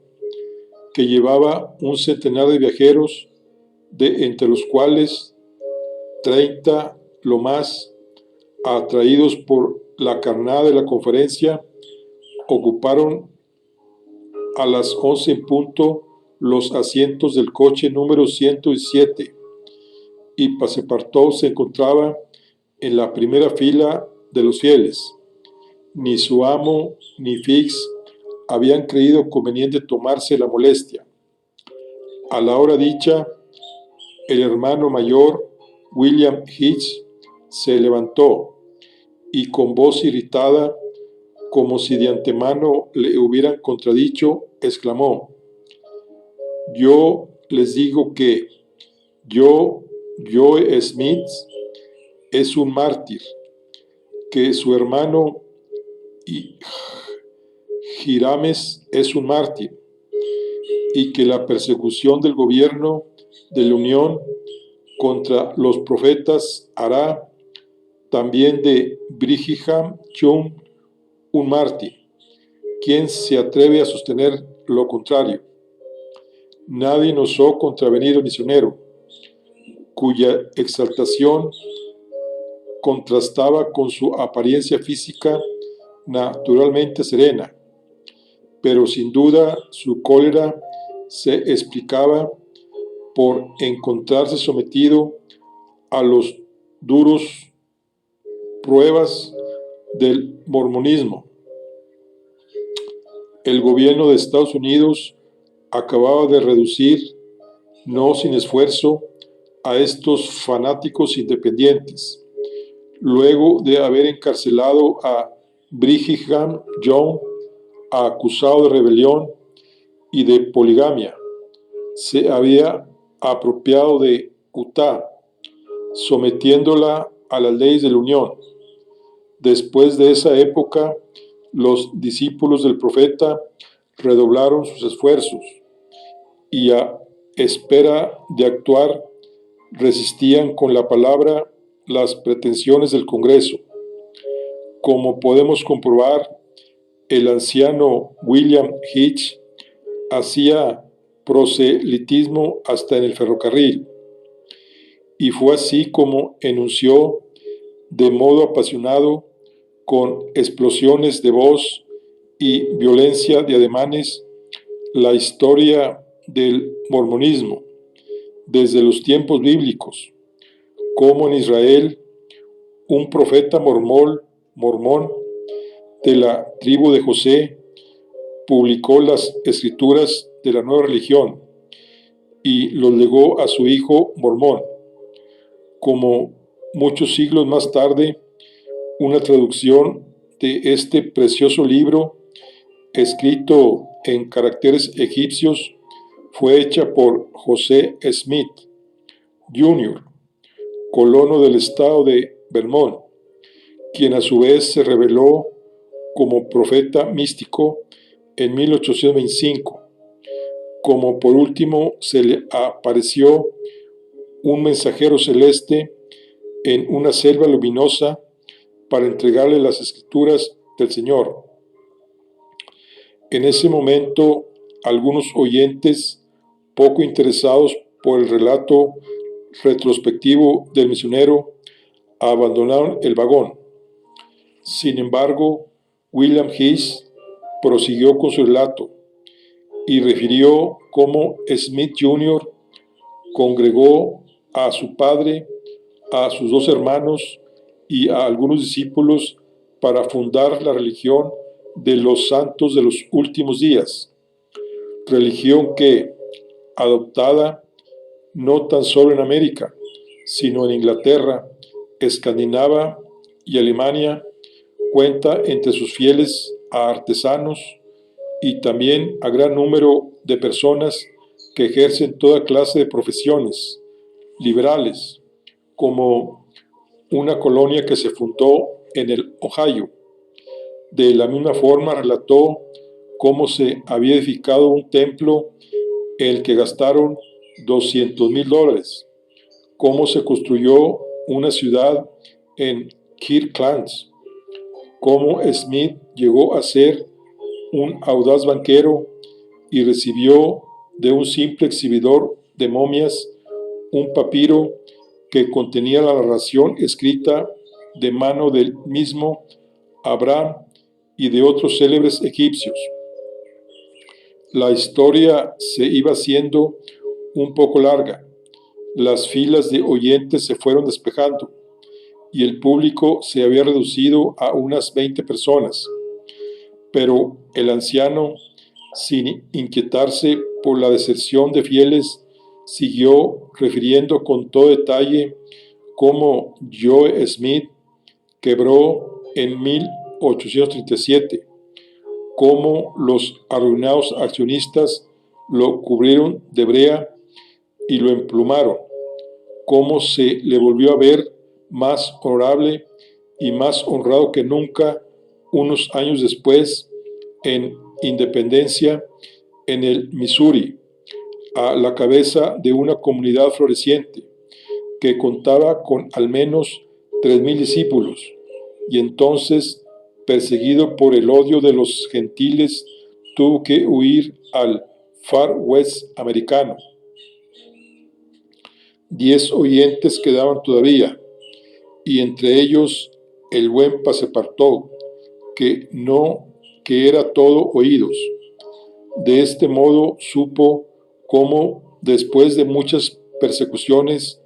que llevaba un centenar de viajeros, entre los cuales 30 lo más, atraídos por la carnada de la conferencia, ocuparon a las 11 en punto los asientos del coche número 107, y Passepartout se encontraba en la primera fila de los fieles. Ni su amo ni Fix habían creído conveniente tomarse la molestia. A la hora dicha, el hermano mayor, William Hitch, se levantó y con voz irritada, como si de antemano le hubieran contradicho, exclamó: «Yo les digo que Joe Smith es un mártir, que su hermano Hirames es un mártir, y que la persecución del gobierno de la Unión contra los profetas hará también de Brigham Young un mártir. ¿Quién se atreve a sostener lo contrario? Nadie osó contravenir al misionero, cuya exaltación contrastaba con su apariencia física naturalmente serena, pero sin duda su cólera se explicaba por encontrarse sometido a los duros pruebas del mormonismo. El gobierno de Estados Unidos acababa de reducir, no sin esfuerzo, a estos fanáticos independientes, luego de haber encarcelado a Brigham Young, acusado de rebelión y de poligamia. Se había apropiado de Utah, sometiéndola a las leyes de la Unión. Después de esa época, los discípulos del profeta redoblaron sus esfuerzos y, a espera de actuar, resistían con la palabra las pretensiones del Congreso. Como podemos comprobar, el anciano William Hitch hacía proselitismo hasta en el ferrocarril, y fue así como enunció de modo apasionado, con explosiones de voz y violencia de ademanes, la historia del mormonismo desde los tiempos bíblicos, como en Israel un profeta mormón de la tribu de José publicó las escrituras de la nueva religión y los legó a su hijo mormón. Como muchos siglos más tarde, una traducción de este precioso libro, escrito en caracteres egipcios, fue hecha por José Smith, Jr., colono del estado de Vermont, quien a su vez se reveló como profeta místico en 1825. Como por último se le apareció un mensajero celeste en una selva luminosa para entregarle las escrituras del Señor. En ese momento, algunos oyentes, poco interesados por el relato retrospectivo del misionero, abandonaron el vagón. Sin embargo, William Hitch prosiguió con su relato y refirió cómo Smith Jr. congregó a su padre, a sus dos hermanos y a algunos discípulos para fundar la religión de los santos de los últimos días, religión que, adoptada no tan solo en América, sino en Inglaterra, Escandinavia y Alemania, cuenta entre sus fieles a artesanos y también a gran número de personas que ejercen toda clase de profesiones liberales, como una colonia que se fundó en el Ohio. De la misma forma relató cómo se había edificado un templo en el que gastaron $200,000, cómo se construyó una ciudad en Kirkland, cómo Smith llegó a ser un audaz banquero y recibió de un simple exhibidor de momias un papiro que contenía la narración escrita de mano del mismo Abraham y de otros célebres egipcios. La historia se iba haciendo un poco larga. Las filas de oyentes se fueron despejando y el público se había reducido a unas 20 personas. Pero el anciano, sin inquietarse por la deserción de fieles, siguió refiriendo con todo detalle cómo Joe Smith quebró en 1837, cómo los arruinados accionistas lo cubrieron de brea y lo emplumaron, cómo se le volvió a ver más honorable y más honrado que nunca unos años después en Independencia, en el Missouri, a la cabeza de una comunidad floreciente que contaba con al menos 3,000 discípulos, y entonces, perseguido por el odio de los gentiles, tuvo que huir al Far West americano. 10 oyentes quedaban todavía, y entre ellos el buen Passepartout, que era todo oídos. De este modo supo cómo, después de muchas persecuciones,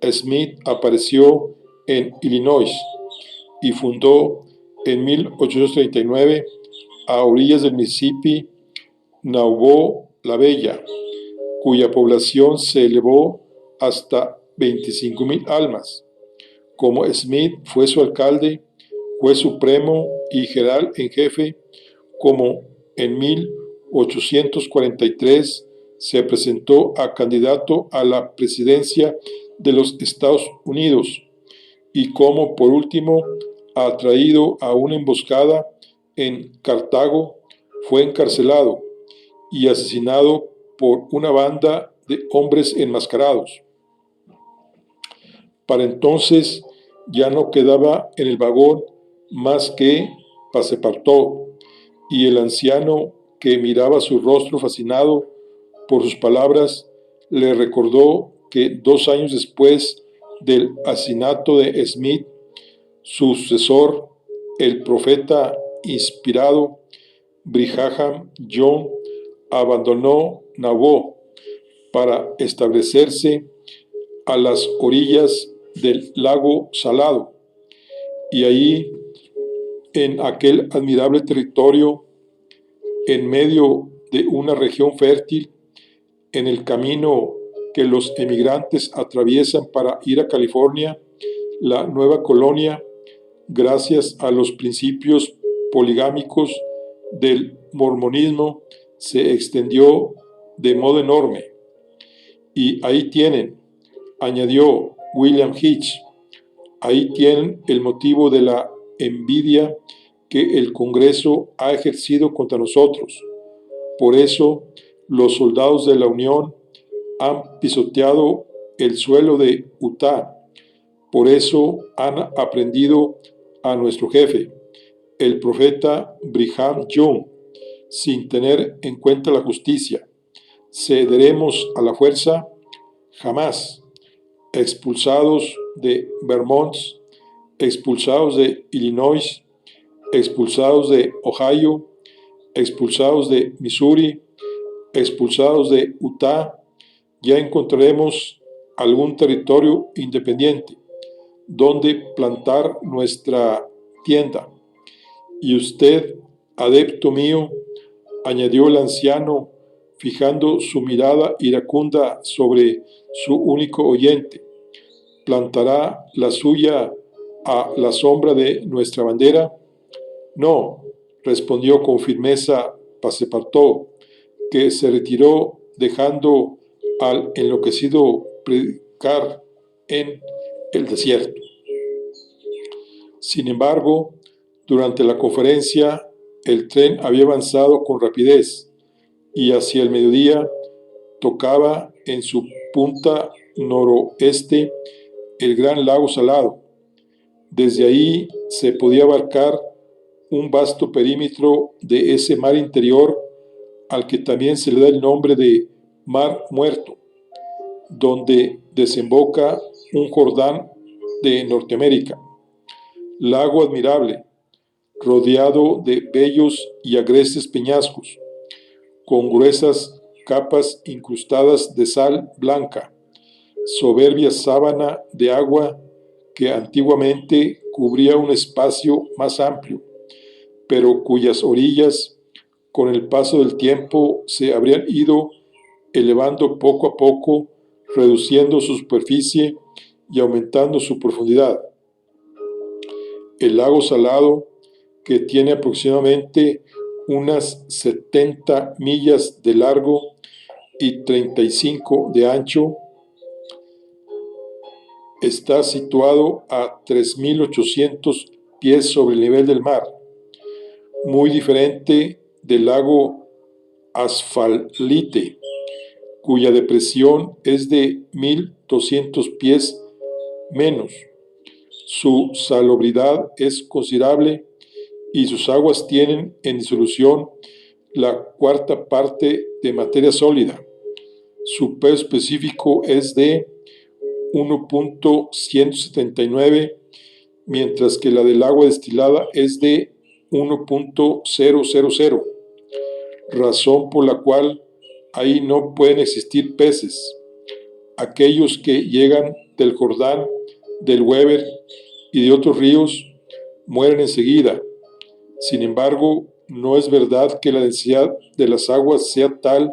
Smith apareció en Illinois y fundó en 1839, a orillas del Mississippi, Nauvoo la Bella, cuya población se elevó hasta 25,000 almas. Como Smith fue su alcalde, juez supremo y general en jefe, como en 1843 se presentó a candidato a la presidencia de los Estados Unidos, y como por último, atraído a una emboscada en Cartago, fue encarcelado y asesinado por una banda de hombres enmascarados. Para entonces ya no quedaba en el vagón más que Passepartout y el anciano, que miraba su rostro fascinado por sus palabras, le recordó que 2 años después del asesinato de Smith, su sucesor, el profeta inspirado Brigham Young, abandonó Nauvoo para establecerse a las orillas del lago Salado, y allí, en aquel admirable territorio, en medio de una región fértil, en el camino que los emigrantes atraviesan para ir a California, la nueva colonia, gracias a los principios poligámicos del mormonismo, se extendió de modo enorme. Y ahí tienen, añadió William Hitch, ahí tienen el motivo de la envidia que el Congreso ha ejercido contra nosotros. Por eso, los soldados de la Unión han pisoteado el suelo de Utah. Por eso han aprendido a nuestro jefe, el profeta Brigham Young, sin tener en cuenta la justicia. ¿Cederemos a la fuerza? Jamás. Expulsados de Vermont, expulsados de Illinois, expulsados de Ohio, expulsados de Missouri, expulsados de Utah, ya encontraremos algún territorio independiente donde plantar nuestra tienda. Y usted, adepto mío, añadió el anciano, fijando su mirada iracunda sobre su único oyente, ¿plantará la suya a la sombra de nuestra bandera? No, respondió con firmeza Passepartout, que se retiró dejando al enloquecido predicar en el desierto. Sin embargo, durante la conferencia, el tren había avanzado con rapidez y hacia el mediodía tocaba en su punta noroeste el gran lago Salado. Desde ahí se podía abarcar un vasto perímetro de ese mar interior al que también se le da el nombre de Mar Muerto, donde desemboca un Jordán de Norteamérica, lago admirable, rodeado de bellos y agrestes peñascos, con gruesas capas incrustadas de sal blanca, soberbia sábana de agua que antiguamente cubría un espacio más amplio, pero cuyas orillas, con el paso del tiempo, se habrían ido elevando poco a poco, reduciendo su superficie y aumentando su profundidad. El lago Salado, que tiene aproximadamente unas 70 millas de largo y 35 de ancho, está situado a 3.800 pies sobre el nivel del mar, muy diferente del lago Asfalite, cuya depresión es de 1.200 pies menos. Su salubridad es considerable y sus aguas tienen en disolución la cuarta parte de materia sólida. Su peso específico es de 1.179, mientras que la del agua destilada es de 1.000, razón por la cual ahí no pueden existir peces. Aquellos que llegan del Jordán, del Weber y de otros ríos mueren enseguida. Sin embargo, no es verdad que la densidad de las aguas sea tal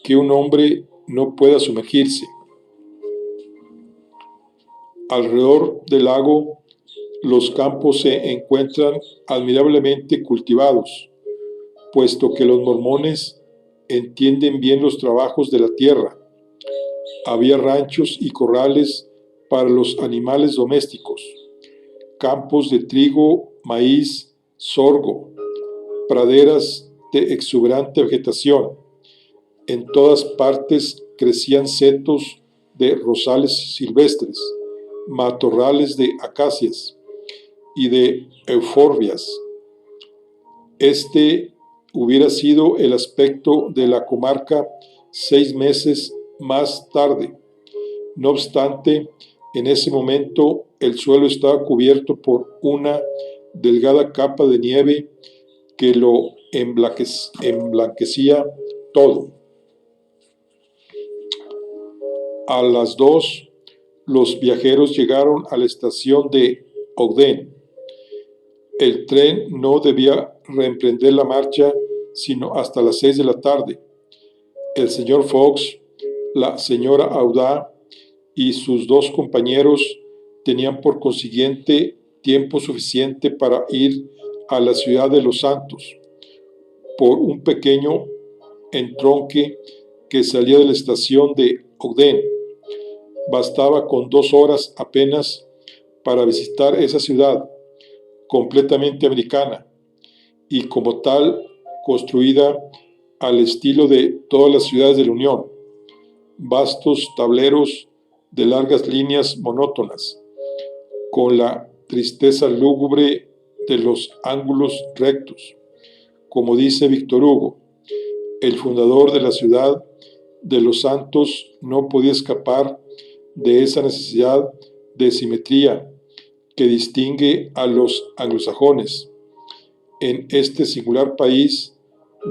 que un hombre no pueda sumergirse. Alrededor del lago, los campos se encuentran admirablemente cultivados, puesto que los mormones entienden bien los trabajos de la tierra. Había ranchos y corrales para los animales domésticos, campos de trigo, maíz, sorgo, praderas de exuberante vegetación. En todas partes crecían setos de rosales silvestres, matorrales de acacias y de euforbias. Este hubiera sido el aspecto de la comarca 6 meses más tarde. No obstante, en ese momento el suelo estaba cubierto por una delgada capa de nieve que lo emblanquecía todo. A las 2, los viajeros llegaron a la estación de Ogden. El tren no debía reemprender la marcha sino hasta las 6 de la tarde. El señor Fox, la señora Audá y sus 2 compañeros tenían por consiguiente tiempo suficiente para ir a la ciudad de Los Santos por un pequeño entronque que salía de la estación de Ogden. Bastaba con 2 horas apenas para visitar esa ciudad, completamente americana, y como tal construida al estilo de todas las ciudades de la Unión. Vastos tableros de largas líneas monótonas, con la tristeza lúgubre de los ángulos rectos. Como dice Víctor Hugo, el fundador de la ciudad de Los Santos no podía escapar de esa necesidad de simetría que distingue a los anglosajones en este singular país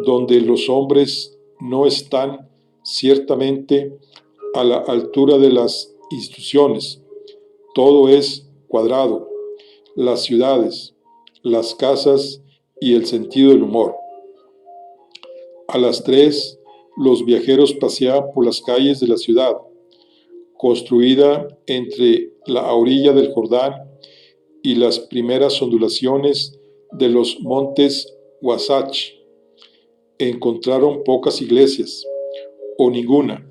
donde los hombres no están ciertamente a la altura de las instituciones. Todo es cuadrado, las ciudades, las casas y el sentido del humor. A las 3, los viajeros paseaban por las calles de la ciudad, construida entre la orilla del Jordán y las primeras ondulaciones de los montes Wasatch. Encontraron pocas iglesias, o ninguna,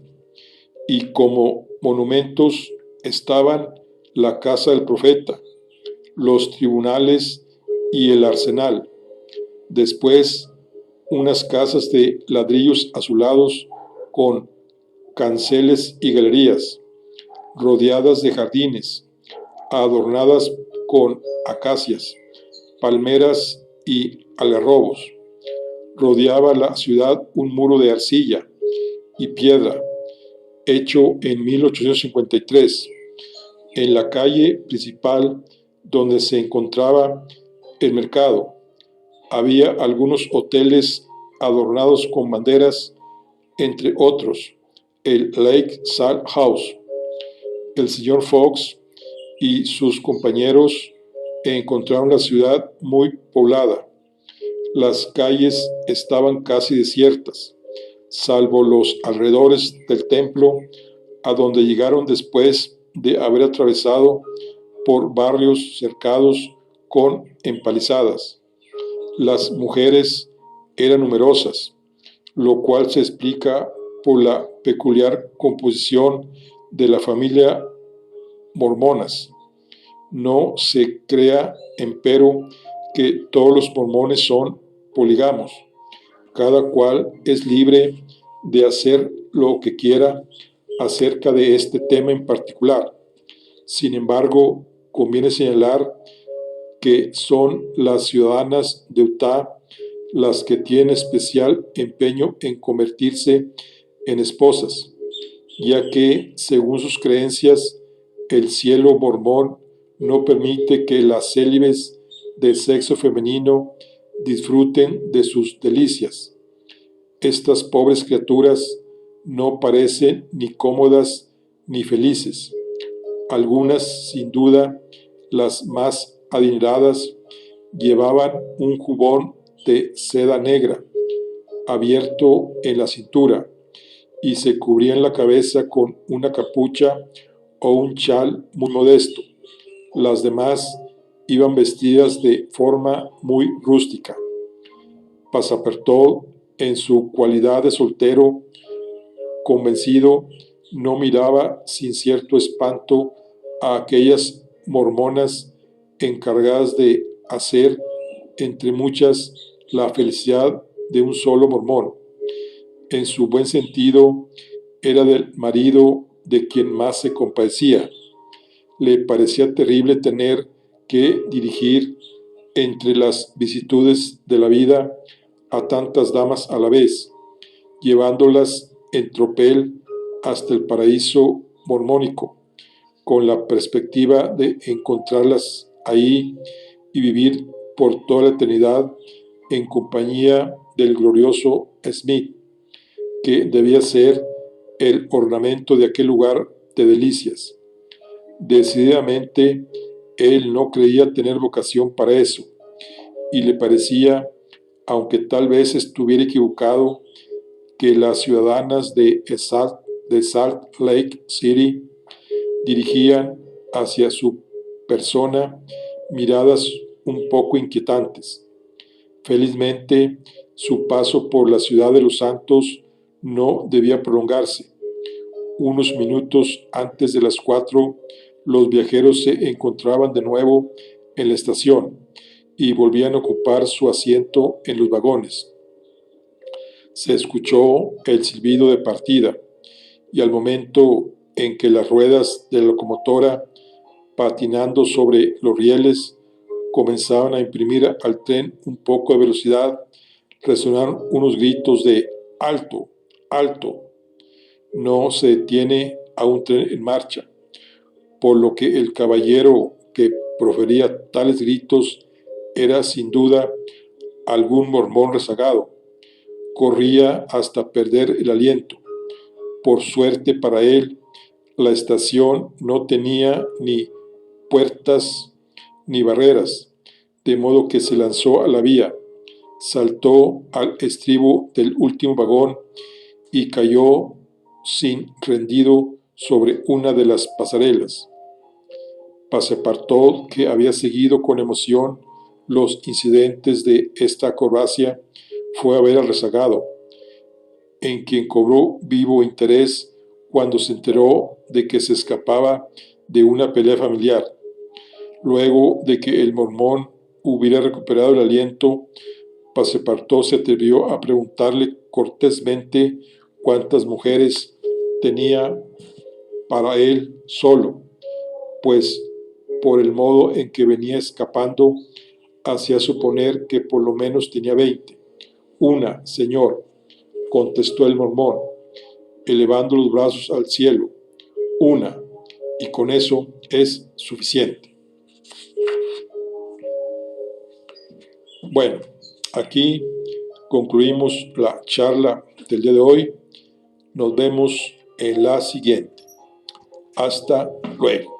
y como monumentos estaban la casa del profeta, los tribunales y el arsenal. Después, unas casas de ladrillos azulados con canceles y galerías, rodeadas de jardines, adornadas con acacias, palmeras y algarrobos. Rodeaba la ciudad un muro de arcilla y piedra, hecho en 1853. En la calle principal donde se encontraba el mercado, había algunos hoteles adornados con banderas, entre otros el Lake Salt House. El señor Fox y sus compañeros encontraron la ciudad muy poblada. Las calles estaban casi desiertas, salvo los alrededores del templo, a donde llegaron después de haber atravesado por barrios cercados con empalizadas. Las mujeres eran numerosas, lo cual se explica por la peculiar composición de la familia mormonas. No se crea, empero, que todos los mormones son polígamos. Cada cual es libre de hacer lo que quiera acerca de este tema en particular. Sin embargo, conviene señalar que son las ciudadanas de Utah las que tienen especial empeño en convertirse en esposas, ya que, según sus creencias, el cielo mormón no permite que las célibes de sexo femenino disfruten de sus delicias. Estas pobres criaturas no parecen ni cómodas ni felices. Algunas, sin duda, las más adineradas, llevaban un jubón de seda negra abierto en la cintura y se cubrían la cabeza con una capucha o un chal muy modesto. Las demás iban vestidas de forma muy rústica. Passepartout, en su cualidad de soltero convencido, no miraba sin cierto espanto a aquellas mormonas encargadas de hacer, entre muchas, la felicidad de un solo mormón. En su buen sentido, era del marido de quien más se compadecía. Le parecía terrible tener que dirigir entre las vicisitudes de la vida a tantas damas a la vez, llevándolas en tropel hasta el paraíso mormónico, con la perspectiva de encontrarlas ahí y vivir por toda la eternidad en compañía del glorioso Smith, que debía ser el ornamento de aquel lugar de delicias. Decididamente, él no creía tener vocación para eso, y le parecía, aunque tal vez estuviera equivocado, que las ciudadanas de Salt Lake City dirigían hacia su persona miradas un poco inquietantes. Felizmente, su paso por la ciudad de los santos no debía prolongarse. Unos minutos antes de las 4, los viajeros se encontraban de nuevo en la estación y volvían a ocupar su asiento en los vagones. Se escuchó el silbido de partida, y al momento en que las ruedas de la locomotora, patinando sobre los rieles, comenzaban a imprimir al tren un poco de velocidad, resonaron unos gritos de ¡alto! ¡Alto! No se detiene a un tren en marcha, por lo que el caballero que profería tales gritos era sin duda algún mormón rezagado. Corría hasta perder el aliento. Por suerte para él, la estación no tenía ni puertas ni barreras, de modo que se lanzó a la vía, saltó al estribo del último vagón y cayó sin rendido sobre una de las pasarelas. Passepartout, que había seguido con emoción los incidentes de esta acrobacia, fue a ver al rezagado, en quien cobró vivo interés cuando se enteró de que se escapaba de una pelea familiar. Luego de que el mormón hubiera recuperado el aliento, Passepartout se atrevió a preguntarle cortésmente cuántas mujeres tenía para él solo, pues por el modo en que venía escapando hacía suponer que por lo menos tenía 20. Una, señor, contestó el mormón, elevando los brazos al cielo. Una, y con eso es suficiente. Bueno, aquí concluimos la charla del día de hoy. Nos vemos en la siguiente. Hasta luego.